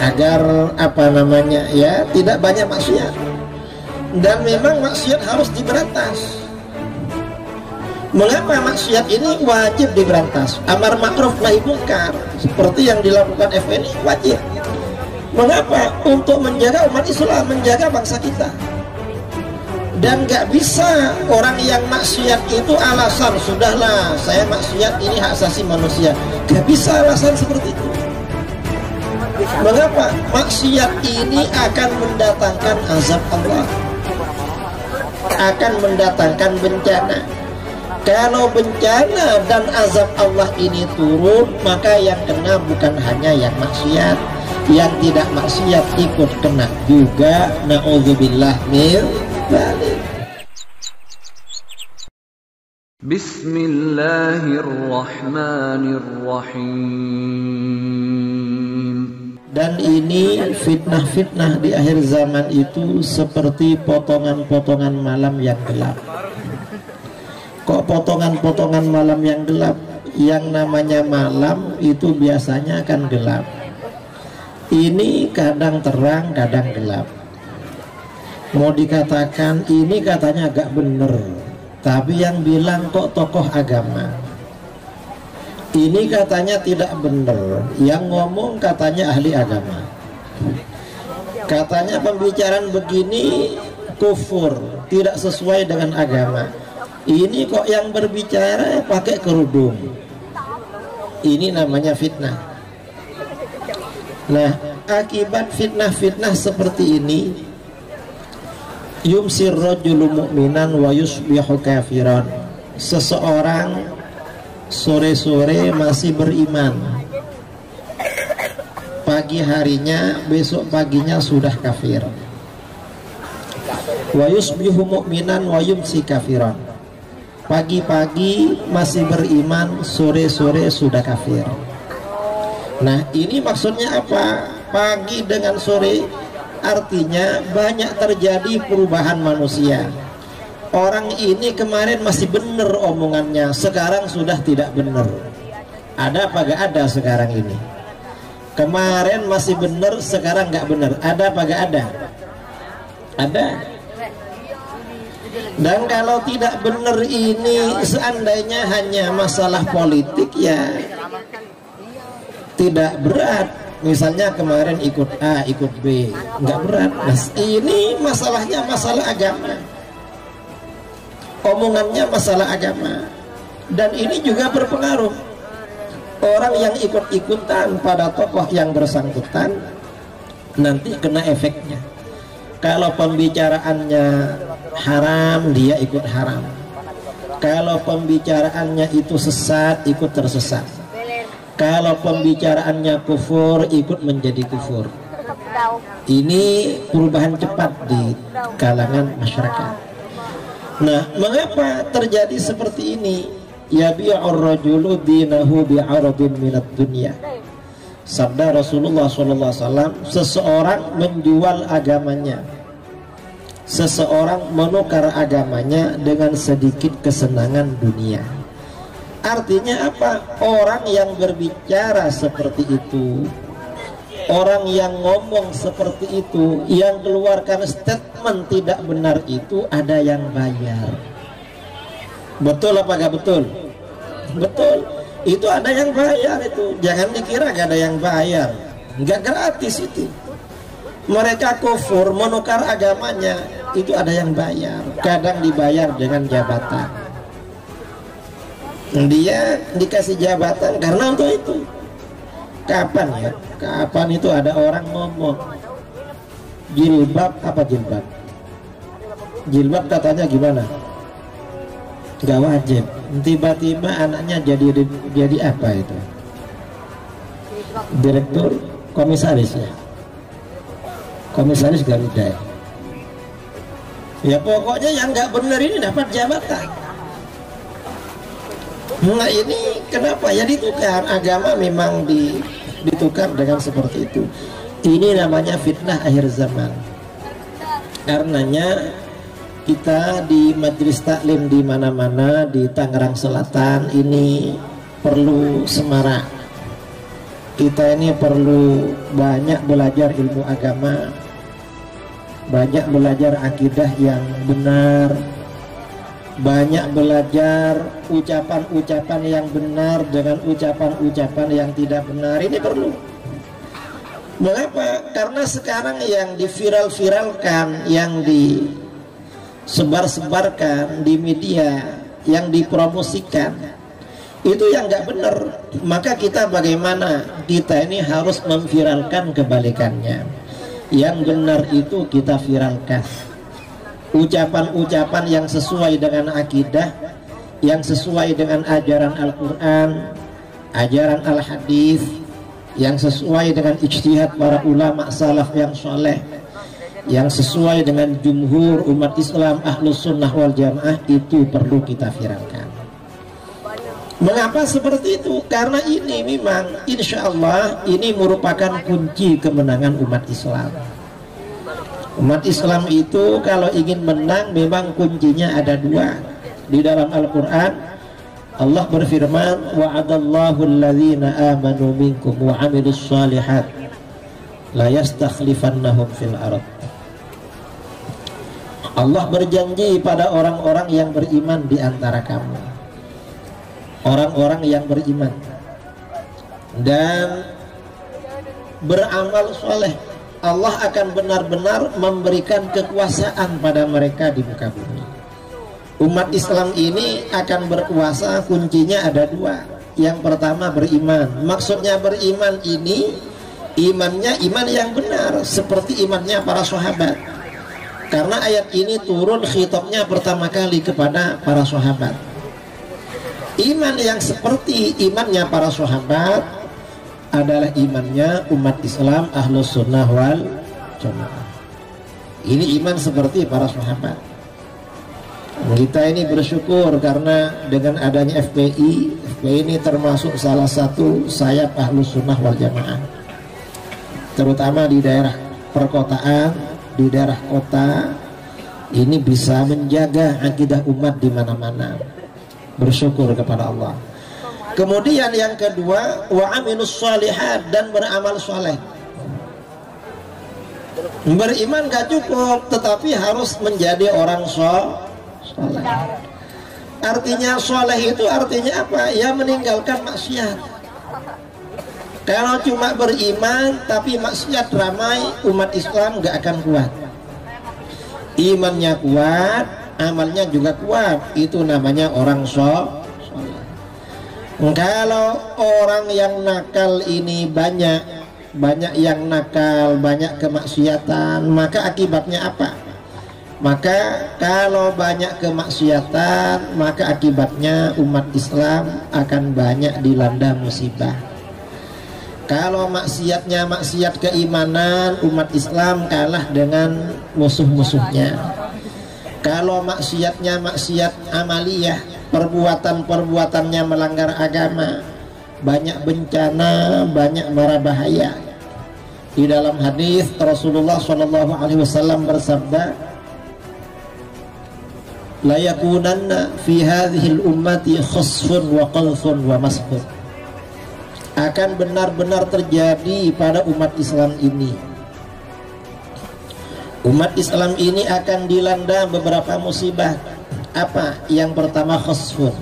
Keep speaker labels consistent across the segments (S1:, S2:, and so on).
S1: agar apa namanya ya, tidak banyak maksiat. Dan memang maksiat harus diberantas. Mengapa maksiat ini wajib diberantas? Amar ma'ruf nahi munkar seperti yang dilakukan FNI wajib. Mengapa? Untuk menjaga umat Islam, menjaga bangsa kita. Dan gak bisa orang yang maksiat itu alasan, sudahlah saya maksiat, ini hak asasi manusia. Gak bisa alasan seperti itu. Mengapa? Maksiat ini akan mendatangkan azab Allah, akan mendatangkan bencana. Kalau bencana dan azab Allah ini turun, maka yang kena bukan hanya yang maksiat, yang tidak maksiat ikut kena juga. Na'udzubillah min dzalik.
S2: Bismillahirrahmanirrahim.
S1: Dan ini fitnah-fitnah di akhir zaman itu seperti potongan-potongan malam yang gelap. Kok potongan-potongan malam yang gelap? Yang namanya malam itu biasanya akan gelap. Ini kadang terang, kadang gelap. Mau dikatakan ini katanya agak bener, tapi yang bilang kok tokoh agama. Ini katanya tidak bener, yang ngomong katanya ahli agama. Katanya pembicaraan begini kufur, tidak sesuai dengan agama. Ini kok yang berbicara pakai kerudung. Ini namanya fitnah. Nah, akibat fitnah-fitnah seperti ini, yumsir rajulu mu'minan wa yusbihu kafiran. Seseorang sore-sore masih beriman, pagi harinya, besok paginya sudah kafir. Wa yusbihu mu'minan wa yumsi kafiran. Pagi-pagi masih beriman, sore-sore sudah kafir. Nah, ini maksudnya apa? Pagi dengan sore artinya banyak terjadi perubahan manusia. Orang ini kemarin masih benar omongannya, sekarang sudah tidak benar. Ada apa gak ada sekarang ini? Kemarin masih benar, sekarang gak benar. Ada apa gak ada? Ada. Dan kalau tidak benar ini seandainya hanya masalah politik ya tidak berat. Misalnya kemarin ikut A, ikut B, nggak berat. Nah, ini masalahnya masalah agama. Omongannya masalah agama. Dan ini juga berpengaruh. Orang yang ikut-ikutan pada tokoh yang bersangkutan nanti kena efeknya. Kalau pembicaraannya haram, dia ikut haram. Kalau pembicaraannya itu sesat, ikut tersesat. Kalau pembicaraannya kufur, ikut menjadi kufur. Ini perubahan cepat di kalangan masyarakat. Nah, mengapa terjadi seperti ini? Yabi'ur rajulu dinahu bi'aradin minad dunya. Sabda Rasulullah SAW, seseorang menjual agamanya, seseorang menukar agamanya dengan sedikit kesenangan dunia. Artinya apa? Orang yang berbicara seperti itu, orang yang ngomong seperti itu, yang keluarkan statement tidak benar itu, ada yang bayar. Betul apa gak betul? Betul. Itu ada yang bayar itu. Jangan dikira gak ada yang bayar. Gak gratis itu. Mereka kufur, menukar agamanya, itu ada yang bayar. Kadang dibayar dengan jabatan. Dia dikasih jabatan karena untuk itu. Kapan ya? Kapan itu ada orang ngomong jilbab, apa jilbab? Jilbab katanya gimana? Gak wajib. Tiba-tiba anaknya jadi apa itu? Direktur, komisaris ya? Komisaris Garuda. Ya pokoknya yang nggak benar ini dapat jabatan. Nah ini kenapa ya ditukar? Agama memang ditukar dengan seperti itu. Ini namanya fitnah akhir zaman. Karenanya kita di majelis taklim di mana-mana di Tangerang Selatan ini perlu semarak. kita ini perlu banyak belajar ilmu agama, banyak belajar akidah yang benar, banyak belajar ucapan-ucapan yang benar dengan ucapan-ucapan yang tidak benar. Ini perlu. Mengapa? Karena sekarang yang diviral-viralkan, yang disebar-sebarkan di media, yang dipromosikan, itu yang nggak benar. Maka kita bagaimana? Kita ini harus memviralkan kebalikannya. Yang benar itu kita viralkan. Ucapan-ucapan yang sesuai dengan akidah, yang sesuai dengan ajaran Al-Quran, ajaran Al-Hadis, yang sesuai dengan ijtihad para ulama salaf yang soleh, yang sesuai dengan jumhur umat Islam Ahlus Sunnah wal Jamaah, itu perlu kita viralkan. Mengapa seperti itu? Karena ini memang insya Allah ini merupakan kunci kemenangan umat Islam. Umat Islam itu kalau ingin menang memang kuncinya ada dua. Di dalam Al-Quran Allah berfirman, wa'adallahu alladhina amanu minkum wa amilus shalihat la yastakhlifannahum fil ardh. Allah berjanji pada orang-orang yang beriman di antara kamu, orang-orang yang beriman dan beramal soleh, Allah akan benar-benar memberikan kekuasaan pada mereka di muka bumi. Umat Islam ini akan berkuasa, kuncinya ada dua. Yang pertama beriman. Maksudnya beriman ini imannya iman yang benar, seperti imannya para sahabat. Karena ayat ini turun khitabnya pertama kali kepada para sahabat. Iman yang seperti imannya para sahabat adalah imannya umat Islam Ahlus Sunnah wal Jamaah. Ini iman seperti para sahabat. Kita ini bersyukur karena dengan adanya FPI ini termasuk salah satu sayap Ahlus Sunnah wal Jamaah, terutama di daerah perkotaan, di daerah kota. Ini bisa menjaga akidah umat di mana-mana. Bersyukur kepada Allah. Kemudian yang kedua, wa amilus shalihat, dan beramal soleh. Beriman gak cukup, tetapi harus menjadi orang soleh. Artinya soleh itu artinya apa? Ya meninggalkan maksiat. Kalau cuma beriman tapi maksiat ramai, umat Islam gak akan kuat. Imannya kuat, amalnya juga kuat. Itu namanya orang soleh. Kalau orang yang nakal ini banyak yang nakal, banyak kemaksiatan, maka akibatnya apa? Maka kalau banyak kemaksiatan, maka akibatnya umat Islam akan banyak dilanda musibah. Kalau maksiatnya maksiat keimanan, umat Islam kalah dengan musuh-musuhnya. Kalau maksiatnya maksiat amaliyah, perbuatan-perbuatannya melanggar agama, banyak bencana, banyak mara bahaya. Di dalam hadis Rasulullah SAW bersabda, la yakunanna fi hadhil ummati khasfun wa qalfun wa masfun. Akan benar-benar terjadi pada umat Islam ini. Umat Islam ini akan dilanda beberapa musibah. Apa? Yang pertama khasfun.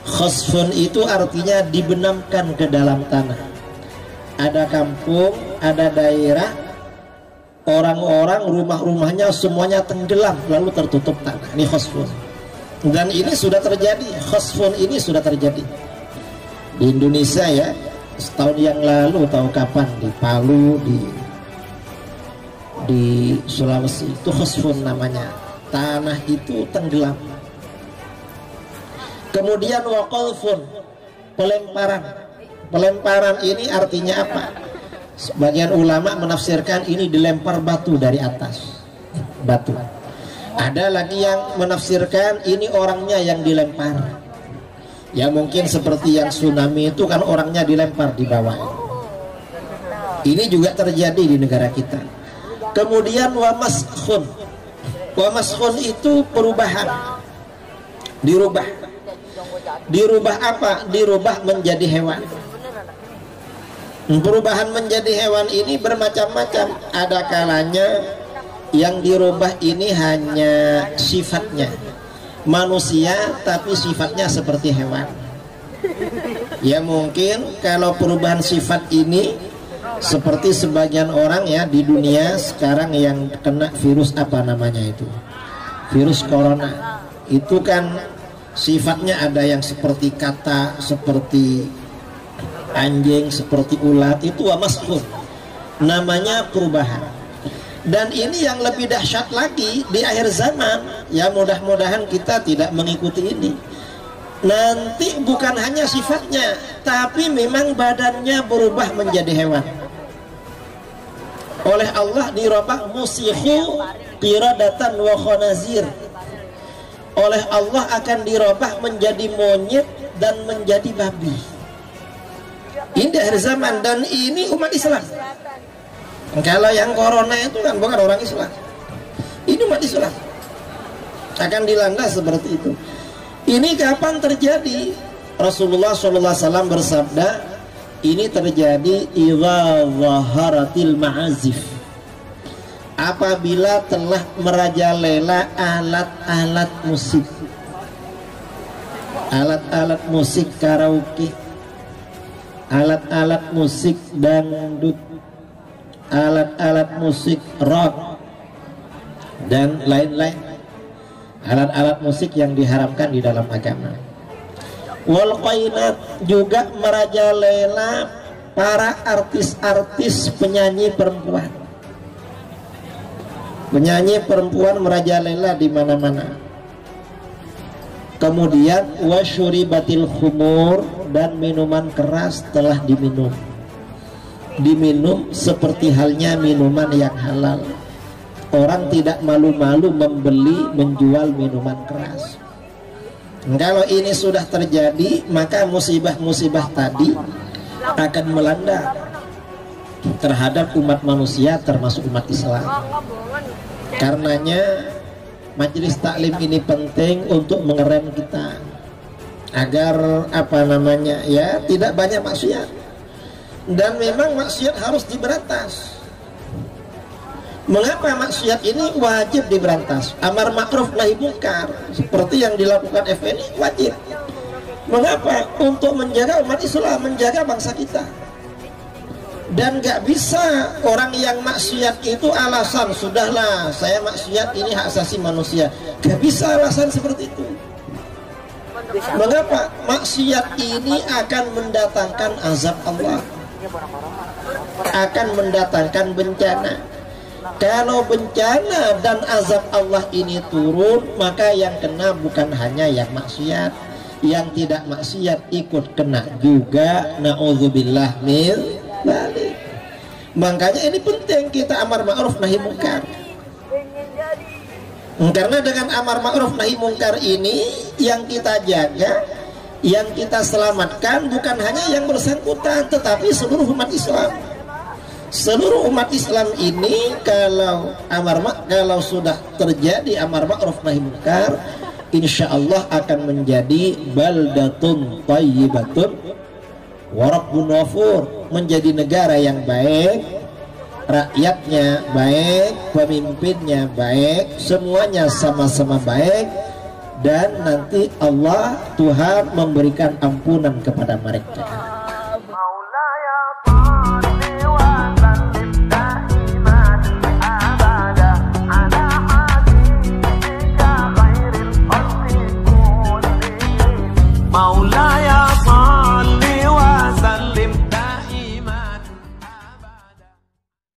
S1: Khasfun itu artinya dibenamkan ke dalam tanah. Ada kampung, ada daerah, orang-orang rumah-rumahnya semuanya tenggelam lalu tertutup tanah. Ini khasfun. Dan ini sudah terjadi. Khasfun ini sudah terjadi di Indonesia ya. Setahun yang lalu, tahu kapan, di Palu, di Sulawesi, itu khasfun namanya. Tanah itu tenggelam. Kemudian waqalfun, pelemparan. Pelemparan ini artinya apa? Sebagian ulama menafsirkan ini dilempar batu dari atas. Batu. Ada lagi yang menafsirkan ini orangnya yang dilempar. Ya mungkin seperti yang tsunami itu kan orangnya dilempar di bawah. Ini juga terjadi di negara kita. Kemudian wa maskhun. Wa maskhun itu perubahan. Dirubah apa? Dirubah menjadi hewan. Perubahan menjadi hewan ini bermacam-macam. Ada kalanya yang dirubah ini hanya sifatnya manusia, tapi sifatnya seperti hewan. Ya mungkin kalau perubahan sifat ini seperti sebagian orang ya di dunia sekarang yang kena virus apa namanya itu, virus corona, itu kan sifatnya ada yang seperti kata, seperti anjing, seperti ulat, itu maskhur, namanya perubahan. Dan ini yang lebih dahsyat lagi di akhir zaman, ya mudah-mudahan kita tidak mengikuti ini. Nanti bukan hanya sifatnya, tapi memang badannya berubah menjadi hewan. Oleh Allah dirubah musihu qiradatan wa khanazir. Oleh Allah akan dirubah menjadi monyet dan menjadi babi. Ini di akhir zaman, dan ini umat Islam. Kalau yang corona itu kan bukan orang Islam, ini umat Islam akan dilanda seperti itu. Ini kapan terjadi? Rasulullah SAW bersabda, ini terjadi idza zaharatil ma'azif, apabila telah merajalela alat-alat musik, alat-alat musik karaoke, alat-alat musik dangdut, alat-alat musik rock dan lain-lain, alat-alat musik yang diharamkan di dalam agama. Wal qainat, juga merajalela para artis-artis penyanyi perempuan. Penyanyi perempuan merajalela di mana-mana. Kemudian wasyuribatil khumur, dan minuman keras telah diminum. Diminum seperti halnya minuman yang halal. Orang tidak malu-malu membeli, menjual minuman keras. Kalau ini sudah terjadi, maka musibah-musibah tadi akan melanda terhadap umat manusia, termasuk umat Islam. Karenanya majelis taklim ini penting untuk mengerem kita agar ya tidak banyak maksiat. Dan memang maksiat harus diberantas. Mengapa maksiat ini wajib diberantas? Amar ma'ruf nahi munkar seperti yang dilakukan FNI wajib. Mengapa? Untuk menjaga umat Islam, menjaga bangsa kita. Dan gak bisa orang yang maksiat itu alasan, sudahlah saya maksiat, ini hak asasi manusia. Gak bisa alasan seperti itu. Mengapa? Maksiat ini akan mendatangkan azab Allah, akan mendatangkan bencana. Kalau bencana dan azab Allah ini turun, maka yang kena bukan hanya yang maksiat, yang tidak maksiat ikut kena juga. Na'udzubillah min dzalik. Makanya ini penting kita amar ma'ruf nahi munkar. Karena dengan amar ma'ruf nahi munkar ini yang kita jaga, yang kita selamatkan bukan hanya yang bersangkutan, tetapi seluruh umat Islam. Seluruh umat Islam ini kalau sudah terjadi amar ma'ruf nahi munkar, insya Allah akan menjadi baldatun thayyibatun wa rabbun ghafur, menjadi negara yang baik, rakyatnya baik, pemimpinnya baik, semuanya sama-sama baik, dan nanti Allah Tuhan memberikan ampunan kepada mereka.